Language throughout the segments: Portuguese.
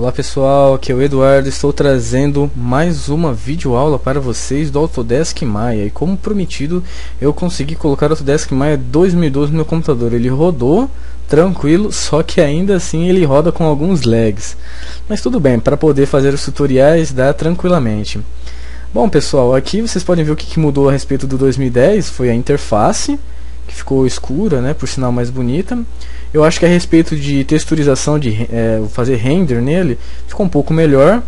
Olá pessoal, aqui é o Eduardo, estou trazendo mais uma videoaula para vocês do Autodesk Maya. E como prometido, eu consegui colocar o Autodesk Maya 2012 no meu computador. Ele rodou tranquilo, só que ainda assim ele roda com alguns lags. Mas tudo bem, para poder fazer os tutoriais dá tranquilamente. Bom pessoal, aqui vocês podem ver o que mudou a respeito do 2010, foi a interface, que ficou escura, né, por sinal mais bonita. Eu acho que a respeito de texturização, de fazer render nele, ficou um pouco melhor.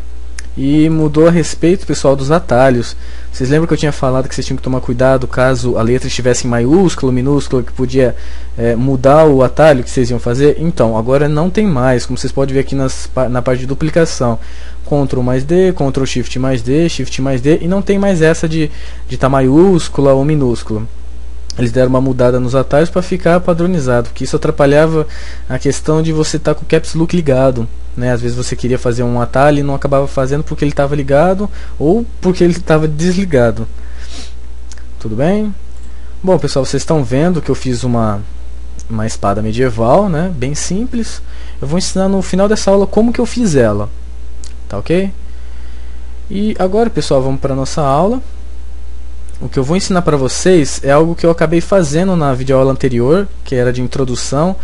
E mudou a respeito, pessoal, dos atalhos. Vocês lembram que eu tinha falado que vocês tinham que tomar cuidado caso a letra estivesse em maiúsculo, minúsculo, que podia mudar o atalho que vocês iam fazer? Então, agora não tem mais, como vocês podem ver aqui na parte de duplicação. Ctrl mais D, Ctrl Shift mais D, Shift mais D, e não tem mais essa de estar maiúscula ou minúscula. Eles deram uma mudada nos atalhos para ficar padronizado, porque isso atrapalhava a questão de você estar com o Caps Lock ligado, né? Às vezes você queria fazer um atalho e não acabava fazendo porque ele estava ligado ou porque ele estava desligado. Tudo bem? Bom pessoal, vocês estão vendo que eu fiz uma espada medieval, né? Bem simples. Eu vou ensinar no final dessa aula como que eu fiz ela, tá ok? E agora pessoal, vamos para a nossa aula. O que eu vou ensinar para vocês é algo que eu acabei fazendo na videoaula anterior, que era de introdução.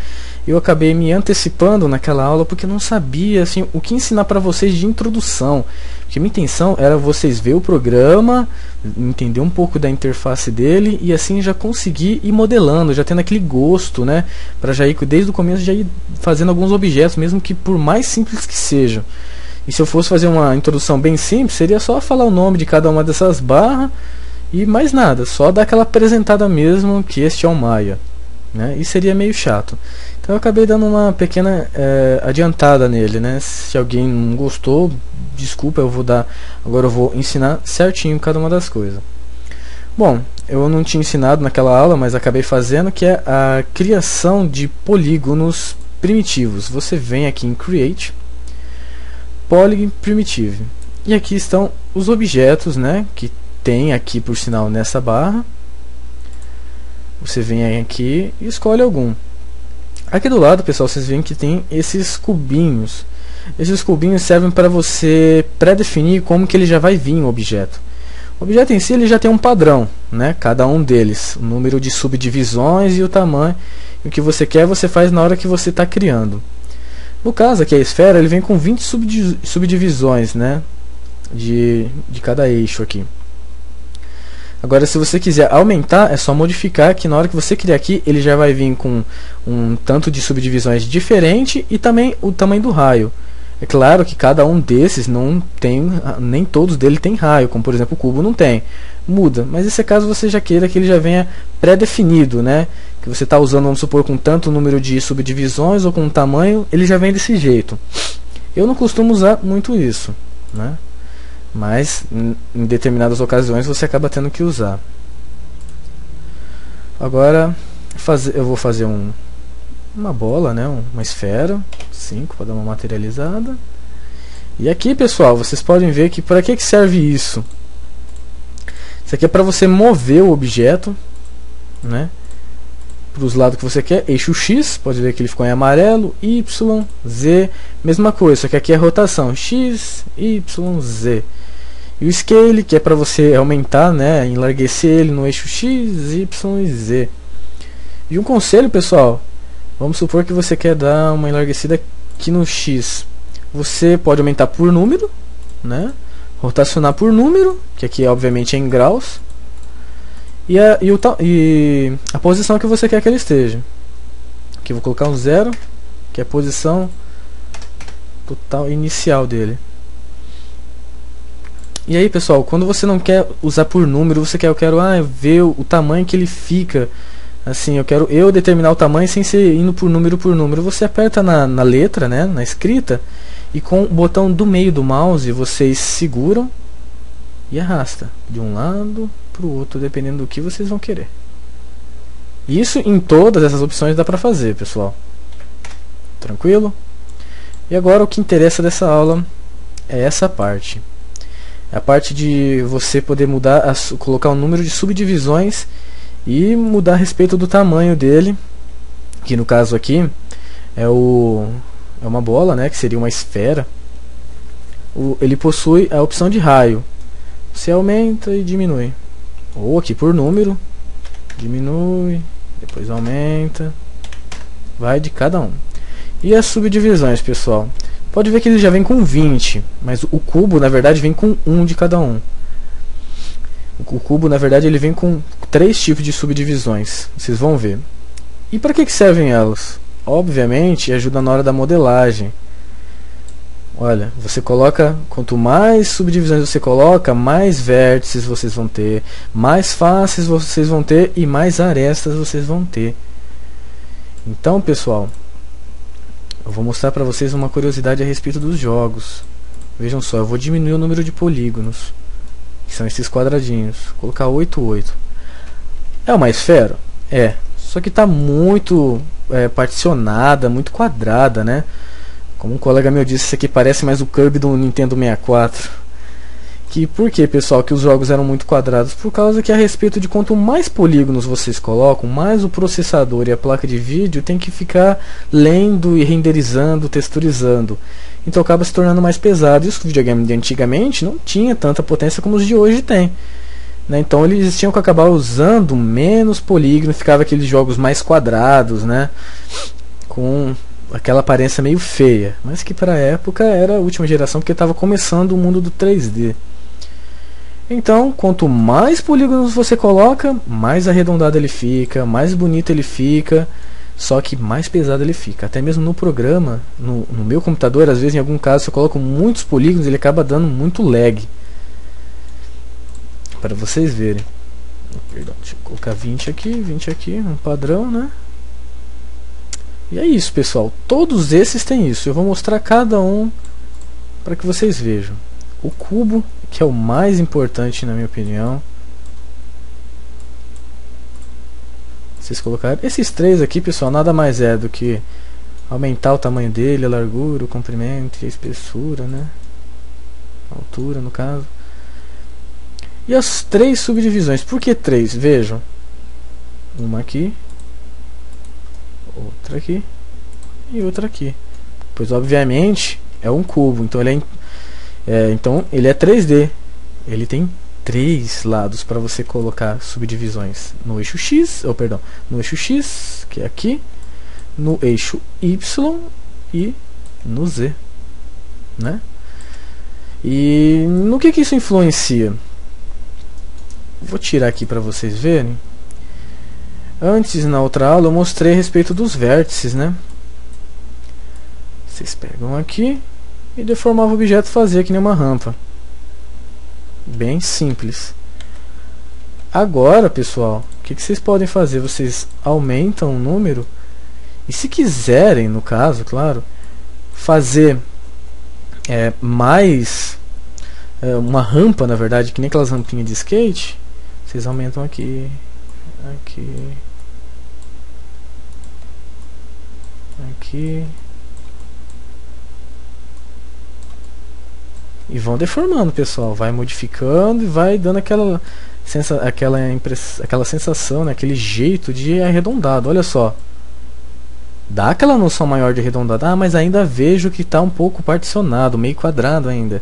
Eu acabei me antecipando naquela aula porque eu não sabia assim, o que ensinar para vocês de introdução. Porque minha intenção era vocês ver o programa, entender um pouco da interface dele e assim já conseguir ir modelando, já tendo aquele gosto, né, para já ir desde o começo já ir fazendo alguns objetos, mesmo que por mais simples que sejam. E se eu fosse fazer uma introdução bem simples, seria só falar o nome de cada uma dessas barras e mais nada, só dar aquela apresentada mesmo que este é o Maya, né? E seria meio chato. Então eu acabei dando uma pequena adiantada nele, né? Se alguém não gostou, desculpa, eu vou dar. Agora eu vou ensinar certinho cada uma das coisas. Bom, eu não tinha ensinado naquela aula, mas acabei fazendo, que é a criação de polígonos primitivos. Você vem aqui em Create, Polygon Primitive, e aqui estão os objetos, né, que tem aqui por sinal nessa barra. Você vem aqui e escolhe algum. Aqui do lado, pessoal, vocês veem que tem esses cubinhos. Esses cubinhos servem para você pré-definir como que ele já vai vir o objeto. O objeto em si ele já tem um padrão, né? Cada um deles, o número de subdivisões e o tamanho. E o que você quer, você faz na hora que você está criando. No caso aqui a esfera, ele vem com 20 subdivisões, né? De cada eixo aqui. Agora, se você quiser aumentar, é só modificar, que na hora que você criar aqui, ele já vai vir com um tanto de subdivisões diferente e também o tamanho do raio. É claro que cada um desses não tem, nem todos dele tem raio, como por exemplo o cubo não tem. Muda, mas esse é caso você já queira que ele já venha pré-definido, né? Que você está usando, vamos supor, com tanto número de subdivisões ou com um tamanho, ele já vem desse jeito. Eu não costumo usar muito isso, né? Mas em determinadas ocasiões você acaba tendo que usar. Agora eu vou fazer uma bola, né, uma esfera 5 para dar uma materializada. E aqui, pessoal, vocês podem ver que para que serve isso. Isso aqui é para você mover o objeto, né, para os lados que você quer. Eixo X, pode ver que ele ficou em amarelo. Y, Z, mesma coisa, só que aqui é rotação X, Y, Z. E o Scale, que é para você aumentar, né, enlarguecer ele no eixo X, Y e Z. E um conselho, pessoal, vamos supor que você quer dar uma enlarguecida aqui no X. Você pode aumentar por número, né, rotacionar por número, que aqui obviamente é em graus. E a posição que você quer que ele esteja. Aqui eu vou colocar um 0, que é a posição total inicial dele. E aí, pessoal, quando você não quer usar por número, você quer, eu quero ver o tamanho que ele fica. Assim, eu quero determinar o tamanho sem ser indo por número por número. Você aperta na letra, né, na escrita, e com o botão do meio do mouse vocês seguram e arrasta de um lado para o outro, dependendo do que vocês vão querer. Isso em todas essas opções dá para fazer, pessoal. Tranquilo? E agora o que interessa dessa aula é essa parte. É a parte de você poder mudar, colocar o número de subdivisões e mudar a respeito do tamanho dele, que no caso aqui é uma bola, né, que seria uma esfera. ele possui a opção de raio. Você aumenta e diminui. Ou aqui por número, diminui, depois aumenta. Vai de cada um. E as subdivisões, pessoal? Pode ver que ele já vem com 20, mas o cubo na verdade vem com 1 de cada um. O cubo na verdade ele vem com 3 tipos de subdivisões. Vocês vão ver. E para que servem elas? Obviamente ajuda na hora da modelagem. Olha, você coloca, quanto mais subdivisões você coloca, mais vértices vocês vão ter, mais faces vocês vão ter e mais arestas vocês vão ter. Então, pessoal, eu vou mostrar para vocês uma curiosidade a respeito dos jogos. Vejam só, eu vou diminuir o número de polígonos, que são esses quadradinhos, vou colocar 8, 8. É uma esfera? É, só que está muito particionada, muito quadrada, né? Como um colega meu disse, isso aqui parece mais o Kirby do Nintendo 64. Por que, pessoal, que os jogos eram muito quadrados? Por causa que a respeito de quanto mais polígonos vocês colocam, mais o processador e a placa de vídeo tem que ficar lendo e renderizando, texturizando. Então acaba se tornando mais pesado. E os videogames de antigamente não tinha tanta potência como os de hoje tem, né? Então eles tinham que acabar usando menos polígono, ficava aqueles jogos mais quadrados, né? Com aquela aparência meio feia, mas que para a época era a última geração, porque estava começando o mundo do 3D. Então, quanto mais polígonos você coloca, mais arredondado ele fica, mais bonito ele fica, só que mais pesado ele fica. Até mesmo no programa, no meu computador, às vezes em algum caso, se eu coloco muitos polígonos, ele acaba dando muito lag. Para vocês verem. Perdão, deixa eu colocar 20 aqui, um padrão, né? E é isso, pessoal. Todos esses têm isso. Eu vou mostrar cada um para que vocês vejam. O cubo, que é o mais importante na minha opinião. Vocês colocaram esses 3 aqui, pessoal, nada mais é do que aumentar o tamanho dele, a largura, o comprimento e a espessura, né? A altura, no caso. E as 3 subdivisões. Por que 3? Vejam. Uma aqui, outra aqui e outra aqui. Pois obviamente é um cubo, então ele é 3D. Ele tem 3 lados para você colocar subdivisões no eixo X, no eixo X, que é aqui, no eixo Y e no Z, né? E no que isso influencia? Vou tirar aqui para vocês verem. Antes, na outra aula, eu mostrei a respeito dos vértices, né? Vocês pegam aqui e deformavam o objeto, fazia que nem uma rampa. Bem simples. Agora, pessoal, o que vocês podem fazer? Vocês aumentam o número e, se quiserem, no caso, claro, fazer mais uma rampa, na verdade, que nem aquelas rampinhas de skate, vocês aumentam aqui, aqui e vão deformando, pessoal, vai modificando e vai dando aquela sensação, né, aquele jeito de arredondado. Olha só, dá aquela noção maior de arredondado. Ah, mas ainda vejo que está um pouco particionado, meio quadrado ainda.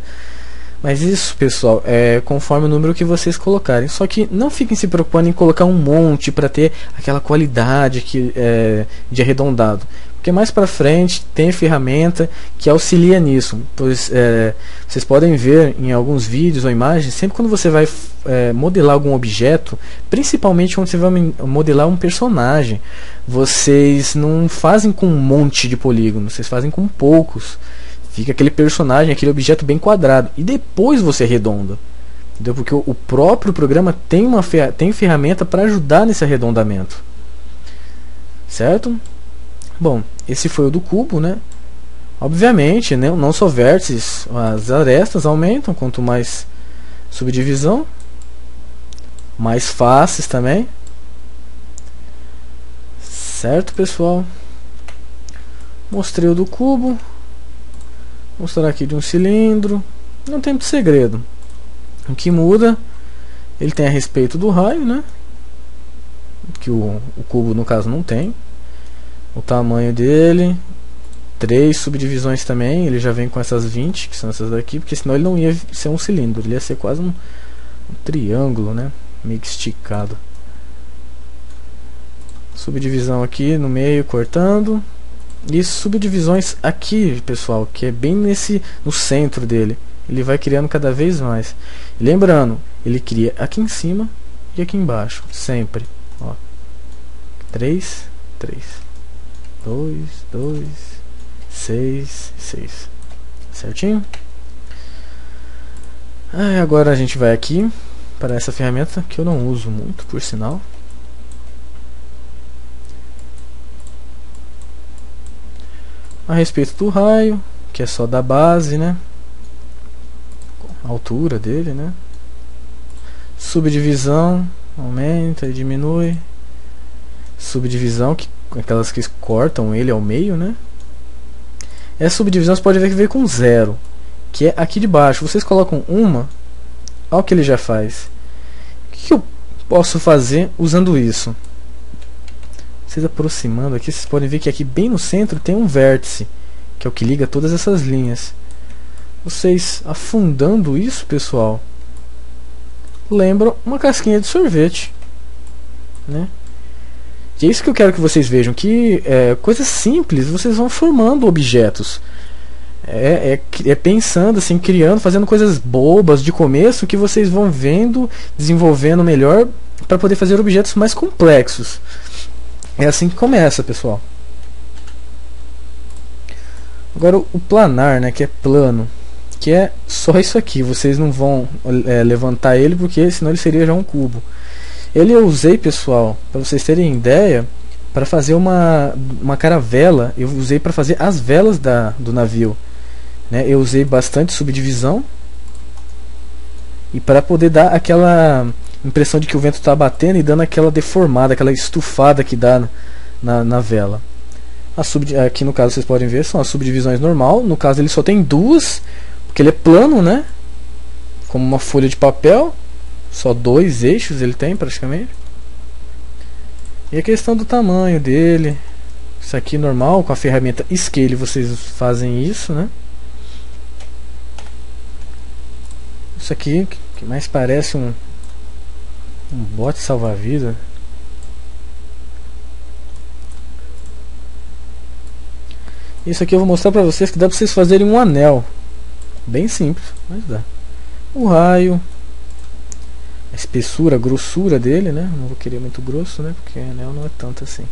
Mas isso, pessoal, é conforme o número que vocês colocarem. Só que não fiquem se preocupando em colocar um monte para ter aquela qualidade de arredondado. Porque mais para frente tem ferramenta que auxilia nisso. Pois vocês podem ver em alguns vídeos ou imagens, sempre quando você vai modelar algum objeto, principalmente quando você vai modelar um personagem, vocês não fazem com um monte de polígonos, vocês fazem com poucos. Fica aquele personagem, aquele objeto bem quadrado. E depois você arredonda. Entendeu? Porque o próprio programa tem ferramenta para ajudar nesse arredondamento. Certo? Bom, esse foi o do cubo, né? Obviamente, né, não só vértices, as arestas aumentam quanto mais subdivisão. Mais faces também. Certo, pessoal? Mostrei o do cubo. Mostrar aqui de um cilindro. Não tem muito segredo. O que muda, ele tem a respeito do raio, né? Que o cubo no caso não tem. O tamanho dele, 3 subdivisões também, ele já vem com essas 20, que são essas daqui, porque senão ele não ia ser um cilindro, ele ia ser quase um triângulo, né? Meio que esticado. Subdivisão aqui no meio, cortando. E subdivisões aqui, pessoal, que é bem no centro dele. Ele vai criando cada vez mais. E lembrando, ele cria aqui em cima e aqui embaixo, sempre. Ó. 3, 3. 2, 2, 6, 6. Certinho? Agora a gente vai aqui para essa ferramenta que eu não uso muito, por sinal. A respeito do raio, que é só da base, né? A altura dele, né? Subdivisão, aumenta e diminui. Subdivisão, aquelas que cortam ele ao meio, né? Essa subdivisão você pode ver que veio com 0, que é aqui de baixo. Vocês colocam uma, olha o que ele já faz. O que eu posso fazer usando isso? Vocês aproximando aqui, vocês podem ver que aqui bem no centro tem um vértice, que é o que liga todas essas linhas. Vocês afundando isso, pessoal, lembram uma casquinha de sorvete, né? E é isso que eu quero que vocês vejam, que coisas simples, vocês vão formando objetos. É pensando assim, criando, fazendo coisas bobas de começo, que vocês vão vendo, desenvolvendo melhor, para poder fazer objetos mais complexos. É assim que começa, pessoal. Agora o planar, né, que é plano, que é só isso aqui. Vocês não vão levantar ele, porque senão ele seria já um cubo. Ele eu usei, pessoal, para vocês terem ideia, para fazer uma caravela. Eu usei para fazer as velas do navio, né? Eu usei bastante subdivisão, e para poder dar aquela impressão de que o vento está batendo e dando aquela deformada, aquela estufada que dá na vela. Aqui no caso vocês podem ver, são as subdivisões normal. No caso ele só tem 2, porque ele é plano, né? Como uma folha de papel. Só 2 eixos ele tem praticamente. E a questão do tamanho dele, isso aqui normal, com a ferramenta Scale vocês fazem isso, né? Isso aqui que mais parece um bote salva-vida. Isso aqui eu vou mostrar pra vocês que dá pra vocês fazerem um anel. Bem simples, mas dá. O raio, a espessura, a grossura dele, né? Não vou querer muito grosso, né? Porque anel não é tanto assim.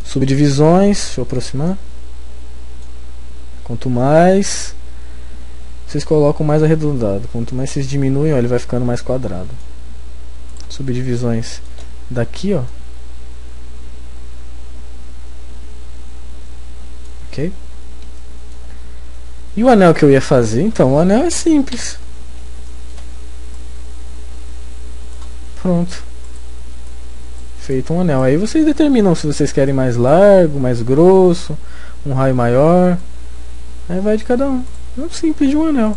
Subdivisões, deixa eu aproximar. Quanto mais vocês colocam, mais arredondado. Quanto mais vocês diminuem, ó, ele vai ficando mais quadrado. Subdivisões daqui, ó. Ok? E o anel que eu ia fazer? Então, o anel é simples. Pronto. Feito um anel. Aí vocês determinam se vocês querem mais largo, mais grosso, um raio maior. Aí vai de cada um. É um simples de um anel.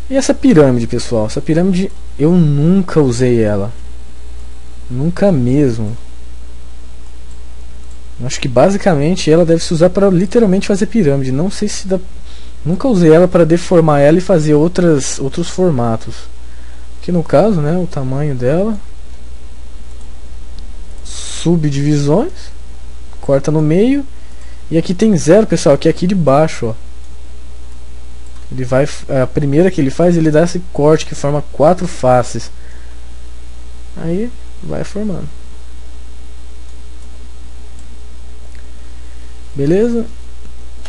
E essa pirâmide, pessoal? Essa pirâmide eu nunca usei ela. Nunca mesmo. Acho que basicamente ela deve se usar para literalmente fazer pirâmide. Não sei se dá. Nunca usei ela para deformar ela e fazer outros formatos. Aqui no caso, né, o tamanho dela. Subdivisões. Corta no meio. E aqui tem 0, pessoal, que é aqui de baixo, ó. Ele vai, a primeira que ele faz, ele dá esse corte que forma 4 faces. Aí vai formando. Beleza?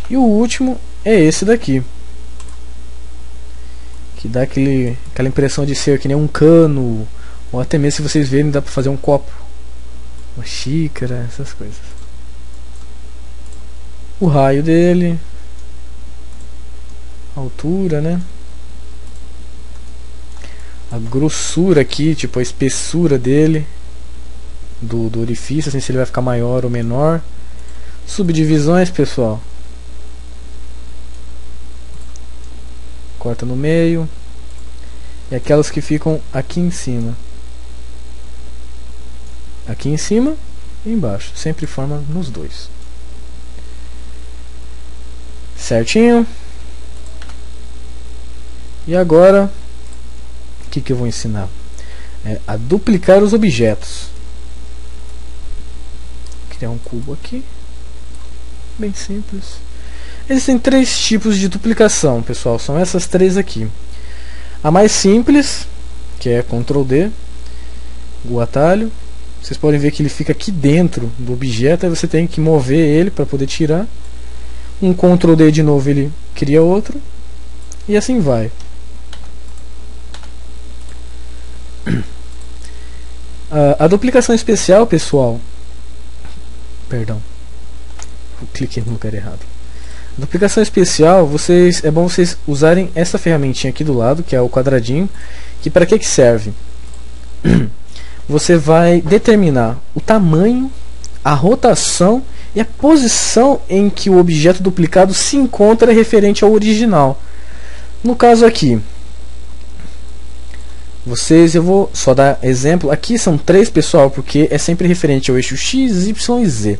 E o último é esse daqui, que dá aquela impressão de ser que nem um cano, ou até mesmo, se vocês verem, dá pra fazer um copo, uma xícara, essas coisas. O raio dele, a altura, né? A grossura aqui, tipo a espessura dele, do orifício, assim, se ele vai ficar maior ou menor. Subdivisões, pessoal. Corta no meio. E aquelas que ficam aqui em cima. Aqui em cima e embaixo. Sempre forma nos dois. Certinho. E agora, o que eu vou ensinar? A duplicar os objetos. Vou criar um cubo aqui. Bem simples. Existem 3 tipos de duplicação, pessoal. São essas 3 aqui. A mais simples, que é Ctrl D, o atalho. Vocês podem ver que ele fica aqui dentro do objeto. Aí você tem que mover ele para poder tirar. Um Ctrl D de novo, ele cria outro. E assim vai. A duplicação especial, pessoal. Perdão, eu cliquei no lugar errado. A duplicação especial, é bom vocês usarem essa ferramentinha aqui do lado, que é o quadradinho. Que para que serve? Você vai determinar o tamanho, a rotação e a posição em que o objeto duplicado se encontra referente ao original. No caso aqui, eu vou só dar exemplo. Aqui são 3, pessoal, porque é sempre referente ao eixo X, Y e Z.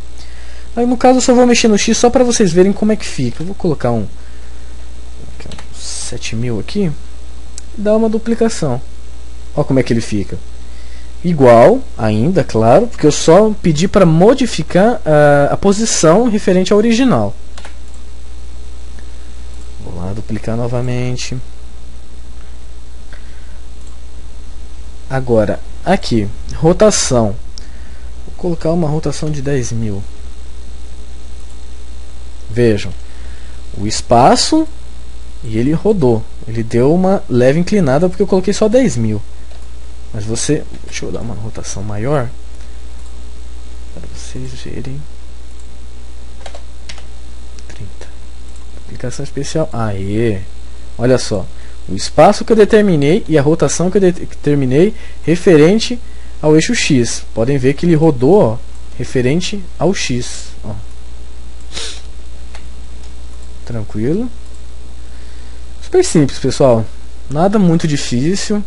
Aí no caso eu só vou mexer no X só para vocês verem como é que fica. Eu vou colocar um 7000 aqui e dar uma duplicação. Olha como é que ele fica. Igual ainda, claro, porque eu só pedi para modificar a posição referente ao original. Vou lá duplicar novamente. Agora, aqui, rotação. Vou colocar uma rotação de 10.000. Vejam, o espaço e ele rodou. Ele deu uma leve inclinada porque eu coloquei só 10.000. Mas deixa eu dar uma rotação maior para vocês verem. 30. Aplicação especial. Aê! Olha só. O espaço que eu determinei e a rotação que eu determinei referente ao eixo X. Podem ver que ele rodou, ó, referente ao X. Ó. Tranquilo. Super simples, pessoal. Nada muito difícil.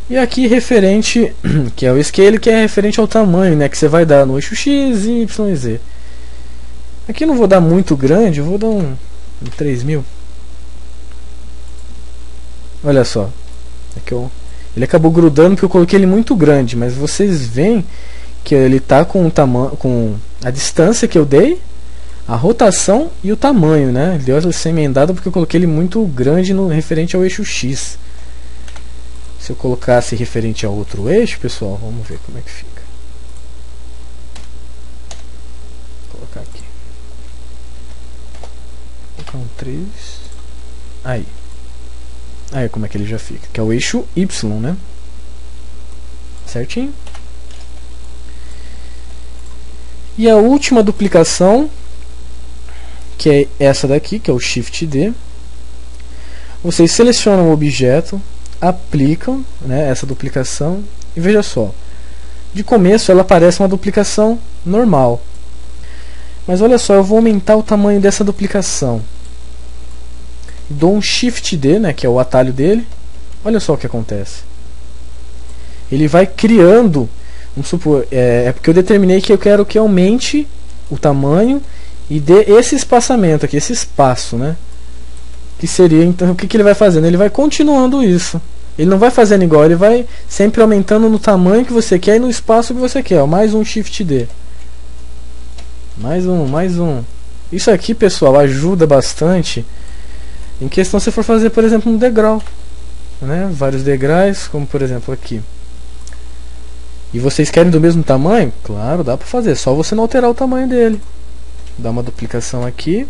E aqui referente, que é o scale, que é referente ao tamanho, né, que você vai dar no eixo X, Y e Z. Aqui eu não vou dar muito grande, eu vou dar um 3000. Olha só. Aqui ele acabou grudando porque eu coloquei ele muito grande, mas vocês veem que ele está com a distância que eu dei, a rotação e o tamanho, né? Ele deu essa emendada porque eu coloquei ele muito grande no referente ao eixo X. Se eu colocasse referente a outro eixo, pessoal, vamos ver como é que fica. Vou colocar aqui. Vou colocar um 3. Aí. Aí como é que ele já fica. Que é o eixo Y, né? Certinho. E a última duplicação, que é essa daqui, que é o Shift D. Vocês selecionam o objeto, aplicam, né, essa duplicação e veja só, de começo ela parece uma duplicação normal, mas olha só, eu vou aumentar o tamanho dessa duplicação, dou um Shift D, né, que é o atalho dele. Olha só o que acontece, ele vai criando, vamos supor, é porque eu determinei que eu quero que aumente o tamanho e dê esse espaçamento aqui, esse espaço, né? Que seria, então, o que ele vai fazendo? Ele vai continuando isso. Ele não vai fazendo igual, ele vai sempre aumentando no tamanho que você quer e no espaço que você quer. Ó, mais um Shift D. Mais um. Isso aqui, pessoal, ajuda bastante em questão se for fazer, por exemplo, um degrau, né? Vários degraus, como por exemplo aqui. E vocês querem do mesmo tamanho? Claro, dá pra fazer, só você não alterar o tamanho dele. Dá uma duplicação aqui.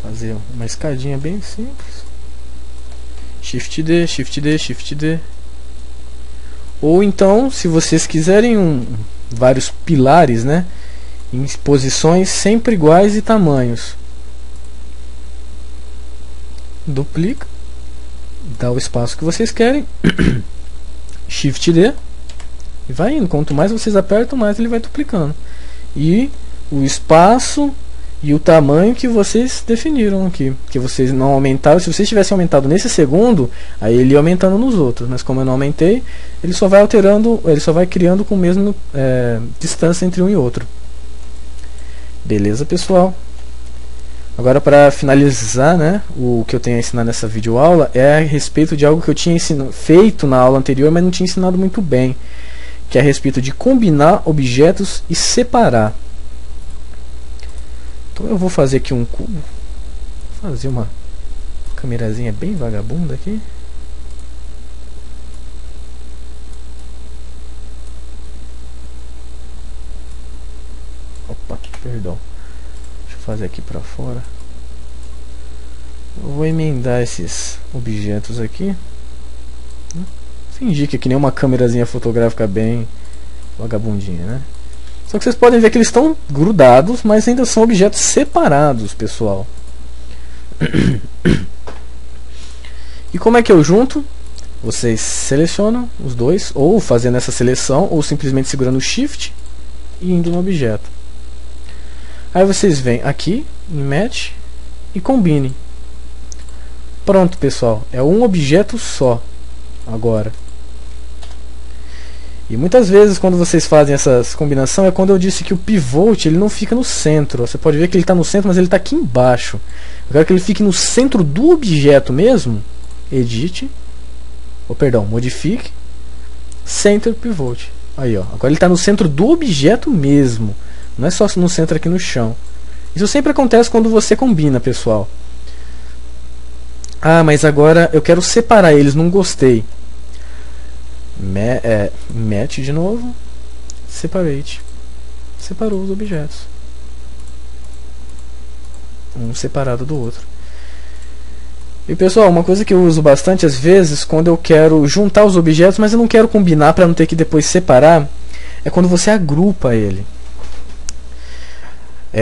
Fazer uma escadinha bem simples. Shift D, Shift D, Shift D. Ou então, se vocês quiserem vários pilares, né, em posições sempre iguais e tamanhos, duplica, dá o espaço que vocês querem, Shift D, e vai indo. Quanto mais vocês apertam, mais ele vai duplicando. E o espaço e o tamanho que vocês definiram aqui, que vocês não aumentaram. Se vocês tivessem aumentado nesse segundo, aí ele ia aumentando nos outros, mas como eu não aumentei, ele só vai alterando, ele só vai criando com a mesma distância entre um e outro. Beleza, pessoal? Agora, para finalizar, né, o que eu tenho a ensinar nessa videoaula é a respeito de algo que eu tinha feito na aula anterior, mas não tinha ensinado muito bem, que é a respeito de combinar objetos e separar. Então eu vou fazer aqui um cubo, vou fazer uma câmerazinha bem vagabunda aqui. Opa, perdão. Deixa eu fazer aqui para fora. Eu vou emendar esses objetos aqui. Fingir que é que nem uma câmerazinha fotográfica bem vagabundinha, né? Só que vocês podem ver que eles estão grudados, mas ainda são objetos separados, pessoal. E como é que eu junto? Vocês selecionam os dois, ou fazendo essa seleção, ou simplesmente segurando o Shift e indo no objeto. Aí vocês vêm aqui em Match e combinem. Pronto, pessoal, é um objeto só agora. E muitas vezes quando vocês fazem essas combinações é quando eu disse que o pivot ele não fica no centro. Você pode ver que ele está no centro, mas ele está aqui embaixo. Eu quero que ele fique no centro do objeto mesmo. Edit, modifique, Center Pivot. Aí, ó, agora ele está no centro do objeto mesmo. Não é só no centro aqui no chão. Isso sempre acontece quando você combina, pessoal. Ah, mas agora eu quero separar eles, não gostei. Match de novo, Separate. Separou os objetos. Um separado do outro. E pessoal, uma coisa que eu uso bastante às vezes, quando eu quero juntar os objetos, mas eu não quero combinar para não ter que depois separar, é quando você agrupa ele.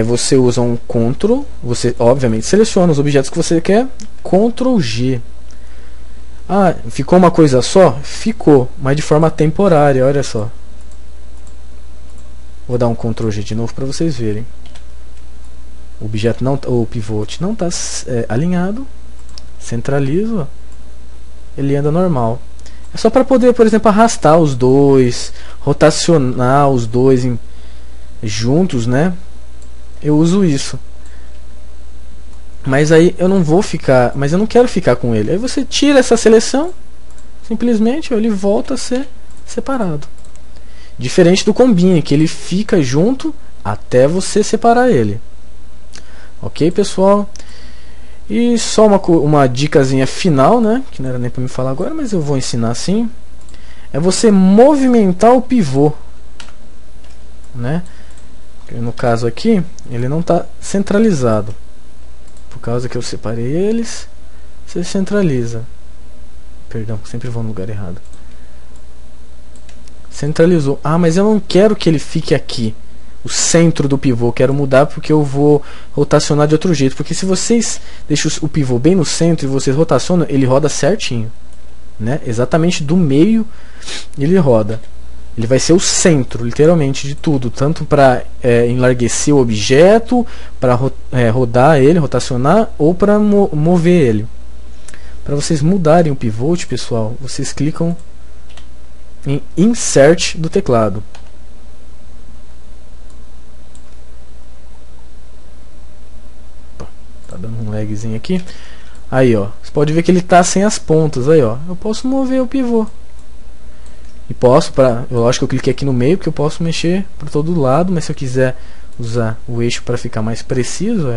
Você usa um Ctrl, você obviamente seleciona os objetos que você quer, Ctrl G. Ah, ficou uma coisa só? Ficou, mas de forma temporária, olha só. Vou dar um Ctrl G de novo para vocês verem. O objeto não, o pivot não está alinhado. Centralizo, ele anda normal. É só para poder, por exemplo, arrastar os dois, rotacionar os dois juntos, né? Eu uso isso. Mas aí eu não vou ficar, mas eu não quero ficar com ele. Aí você tira essa seleção, simplesmente ele volta a ser separado. Diferente do Combine, que ele fica junto até você separar ele. Ok, pessoal? E só uma dicasinha final, né? Que não era nem para me falar agora, mas eu vou ensinar assim. É você movimentar o pivô, né? No caso aqui, ele não está centralizado. Por causa que eu separei eles, você centraliza. Perdão, sempre vou no lugar errado. Centralizou. Ah, mas eu não quero que ele fique aqui, o centro do pivô. Eu quero mudar porque eu vou rotacionar de outro jeito. Porque se vocês deixam o pivô bem no centro e vocês rotacionam, ele roda certinho, né? Exatamente do meio ele roda. Ele vai ser o centro, literalmente, de tudo. Tanto para enlarguecer o objeto, para rodar ele, rotacionar, ou para mover ele. Para vocês mudarem o pivot, pessoal, vocês clicam em Insert do teclado. Opa, tá dando um lagzinho aqui. Aí, ó, você pode ver que ele está sem as pontas. Aí, ó, eu posso mover o pivô. E posso, lógico que eu cliquei aqui no meio, porque eu posso mexer para todo lado, mas se eu quiser usar o eixo para ficar mais preciso,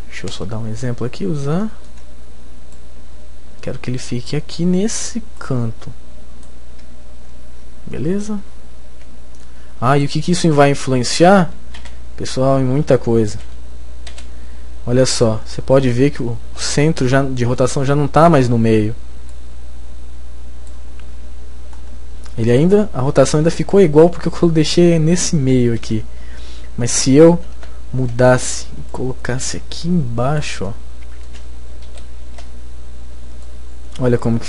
deixa eu só dar um exemplo aqui, usar. Quero que ele fique aqui nesse canto. Beleza? Ah, e o que isso vai influenciar? Pessoal, em muita coisa. Olha só, você pode ver que o centro de rotação já não está mais no meio. A rotação ainda ficou igual porque eu deixei nesse meio aqui. Mas se eu mudasse e colocasse aqui embaixo, ó, olha como que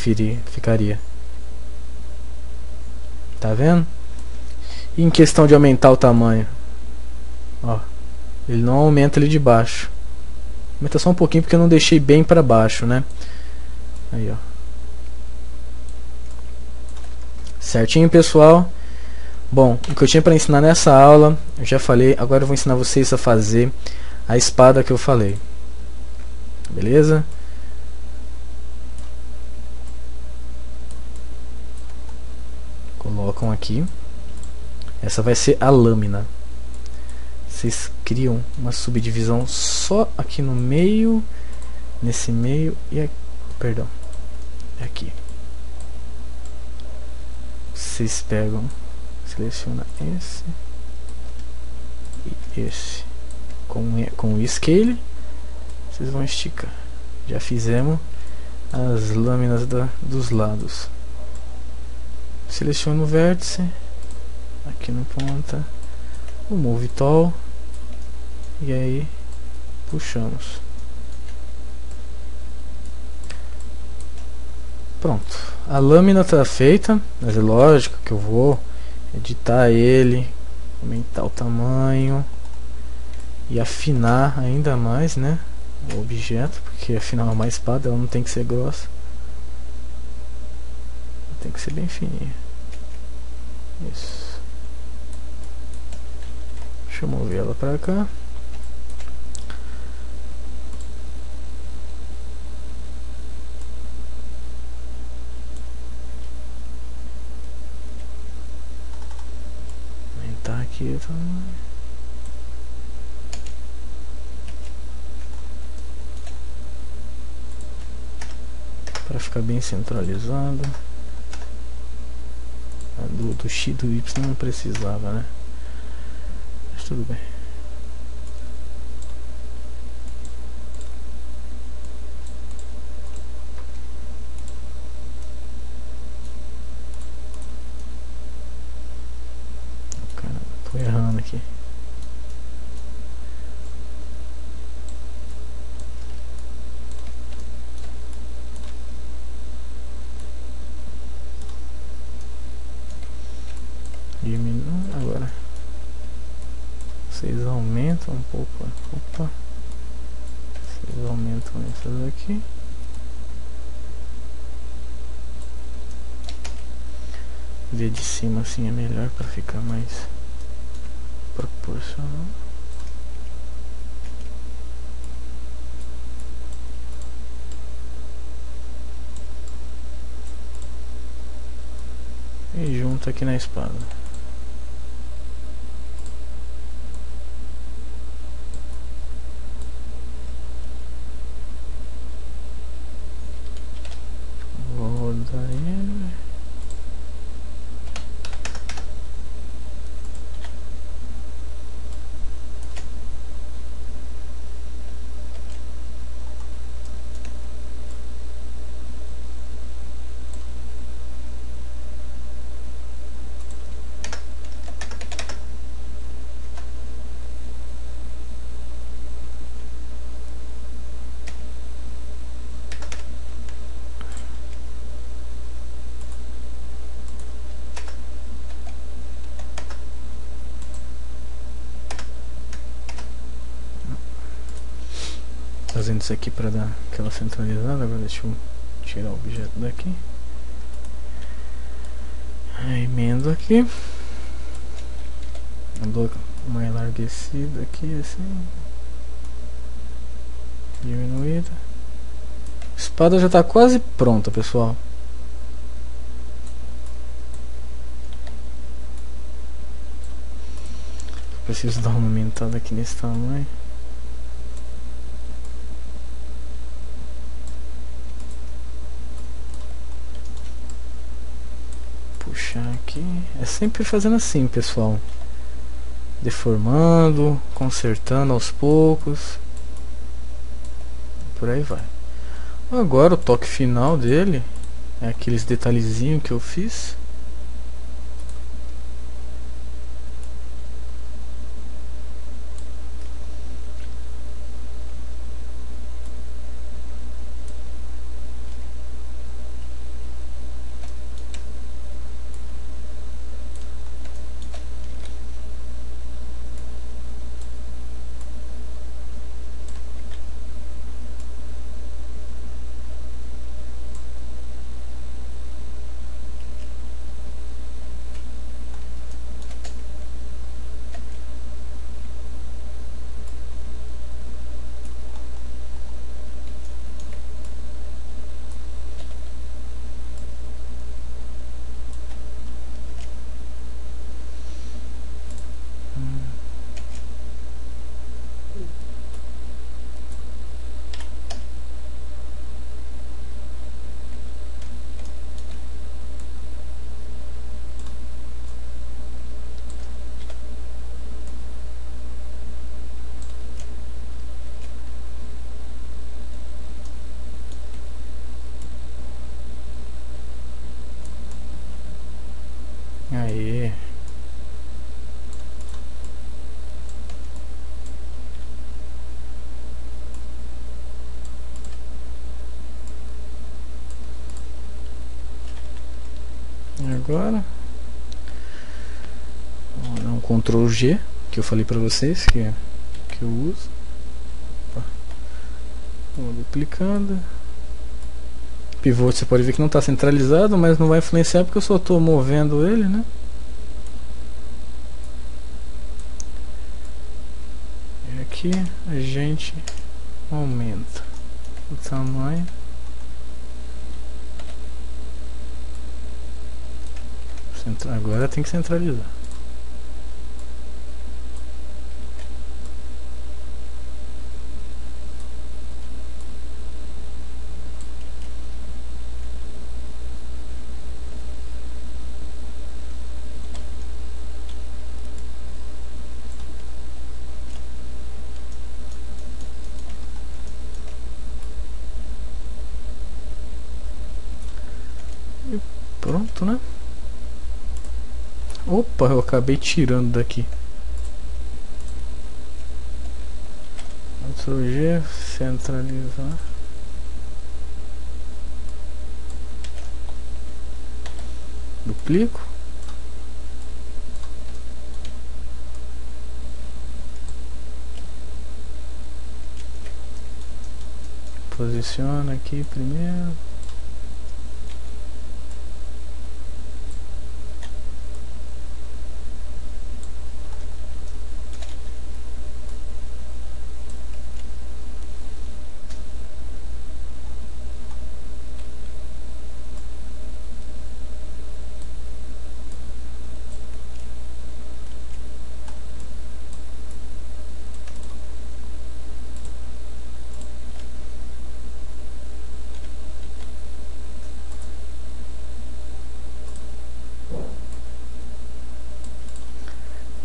ficaria. Tá vendo? E em questão de aumentar o tamanho, ó, ele não aumenta ele de baixo. Aumenta só um pouquinho porque eu não deixei bem para baixo, né? Aí, ó. Certinho, pessoal. Bom, o que eu tinha para ensinar nessa aula, eu já falei, agora eu vou ensinar vocês a fazer a espada que eu falei. Beleza? Colocam aqui. Essa vai ser a lâmina. Vocês criam uma subdivisão só aqui no meio, nesse meio e aqui, perdão, aqui. Vocês pegam, seleciona esse e esse com o scale, vocês vão esticar. Já fizemos as lâminas dos lados. Seleciona o vértice aqui na ponta, o Move Tool, e aí puxamos. Pronto, a lâmina está feita, mas é lógico que eu vou editar ele, aumentar o tamanho e afinar ainda mais, né, o objeto, porque afinal uma espada ela não tem que ser grossa, tem que ser bem fininha. Isso. Deixa eu mover ela para cá. Aumentar aqui também. Para ficar bem centralizado. Do X do Y não precisava, né? Mas tudo bem. Caramba, tô errando aqui. Diminui agora. Vocês aumentam um pouco. Opa. Vocês aumentam essas aqui. Ver de cima assim é melhor para ficar mais proporcional. E junta aqui na espada. Fazendo isso aqui para dar aquela centralizada. Agora deixa eu tirar o objeto daqui. Aí emendo aqui. Eu dou uma enlarguecida aqui assim. Diminuída. A espada já está quase pronta, pessoal. Preciso dar uma aumentada aqui nesse tamanho. Puxar aqui. É sempre fazendo assim, pessoal. Deformando, consertando aos poucos. Por aí vai. Agora o toque final dele é aqueles detalhezinhos que eu fiz. agora. Vou dar um Ctrl G, que eu falei pra vocês que eu uso. Vou duplicando. Pivô, você pode ver que não está centralizado, mas não vai influenciar porque eu só estou movendo ele, né? E aqui a gente aumenta o tamanho. Agora tem que centralizar. E pronto, né? Opa, eu acabei tirando daqui. Ctrl G, centralizar. Duplico. Posiciona aqui primeiro.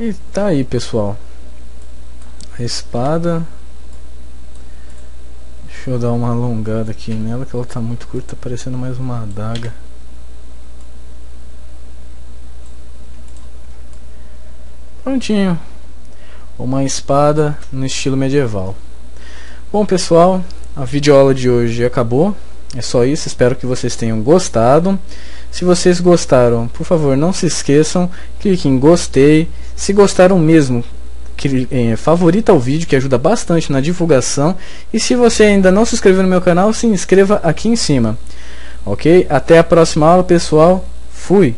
E tá aí, pessoal, a espada. Deixa eu dar uma alongada aqui nela, que ela tá muito curta, tá parecendo mais uma adaga. Prontinho, uma espada no estilo medieval. Bom, pessoal, a videoaula de hoje acabou. É só isso, espero que vocês tenham gostado. Se vocês gostaram, por favor, não se esqueçam, clique em gostei. Se gostaram mesmo, favorita o vídeo, que ajuda bastante na divulgação. E se você ainda não se inscreveu no meu canal, se inscreva aqui em cima. Ok? Até a próxima aula, pessoal. Fui!